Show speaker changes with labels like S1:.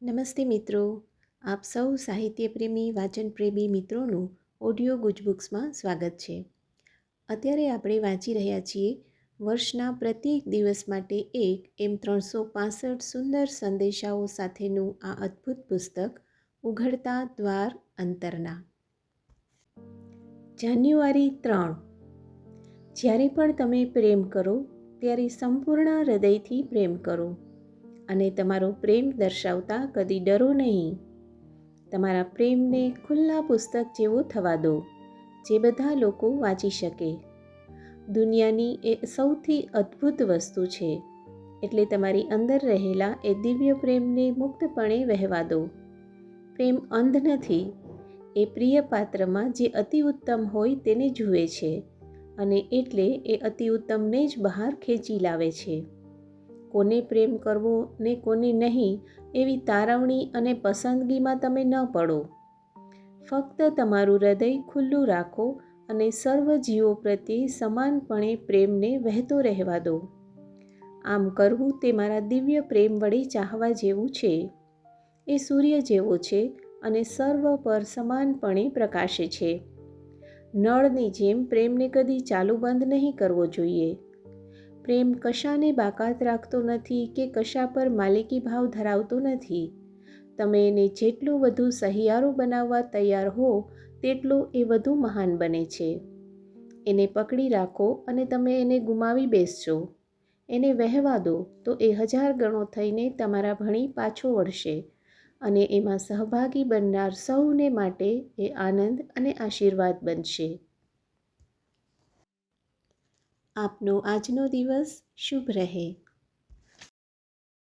S1: નમસ્તે મિત્રો, આપ સૌ સાહિત્યપ્રેમી વાચનપ્રેમી મિત્રોનું ઓડિયો ગુજબુક્સમાં સ્વાગત છે. અત્યારે આપણે વાંચી રહ્યા છીએ વર્ષના પ્રત્યેક દિવસ માટે એક એમ 365 સુંદર સંદેશાઓ સાથેનું આ અદ્ભુત પુસ્તક ઉઘડતા દ્વાર અંતરના. જાન્યુઆરી 3. જ્યારે પણ તમે પ્રેમ કરો ત્યારે સંપૂર્ણ હૃદયથી પ્રેમ કરો અને તમારો પ્રેમ દર્શાવતા કદી ડરો નહીં. તમારા પ્રેમને ખુલ્લા પુસ્તક જેવો થવા દો, જે બધા લોકો વાંચી શકે. દુનિયાની એ સૌથી અદ્ભુત વસ્તુ છે, એટલે તમારી અંદર રહેલા એ દિવ્ય પ્રેમને મુક્તપણે વહેવા દો. પ્રેમ અંધ નથી, એ પ્રિય પાત્રમાં જે અતિ ઉત્તમ હોય તેને જુએ છે અને એટલે એ અતિ ઉત્તમને જ બહાર ખેંચી લાવે છે. કોને પ્રેમ કરવો ને કોને નહીં એવી તારવણી અને પસંદગીમાં તમે ન પડો. ફક્ત તમારું હૃદય ખુલ્લું રાખો અને સર્વ જીવો પ્રત્યે સમાનપણે પ્રેમને વહેતો રહેવા દો. આમ કરવું તે મારા દિવ્ય પ્રેમ વડે ચાહવા જેવું છે. એ સૂર્ય જેવો છે અને સર્વ પર સમાનપણે પ્રકાશે છે. નળની જેમ પ્રેમને કદી ચાલુ બંધ નહીં કરવો જોઈએ. પ્રેમ કશાને બાકાત રાખતો નથી કે કશા પર માલિકી ભાવ ધરાવતો નથી. તમે એને જેટલું વધુ સહિયારો બનાવવા તૈયાર હો તેટલો એ વધુ મહાન બને છે. એને પકડી રાખો અને તમે એને ગુમાવી બેસશો. એને વહેવા દો તો એ 1000 ગણો થઈને તમારા ભણી પાછો વળશે અને એમાં સહભાગી બનનાર સૌને માટે એ આનંદ અને આશીર્વાદ બનશે. આપનો આજનો દિવસ શુભ રહે.